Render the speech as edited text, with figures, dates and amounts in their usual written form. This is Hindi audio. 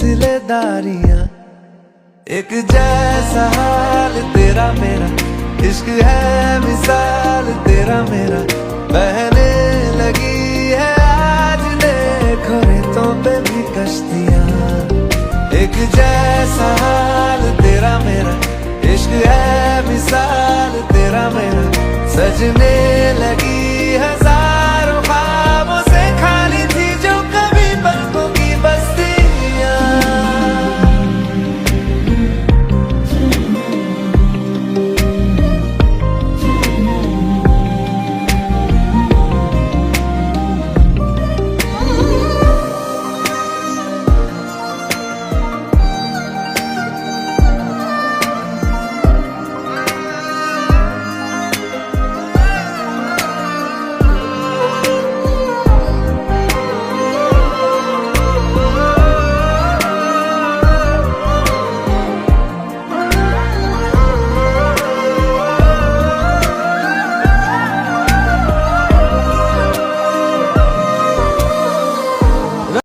सिलसिलेदारियां, एक जैसा हाल तेरा मेरा, इश्क है मिसाल तेरा मेरा, बहने लगी है आज देखो रेतों पे भी कश्तियां। एक जैसा हाल तेरा मेरा, इश्क है मिसाल तेरा मेरा, सजने लगी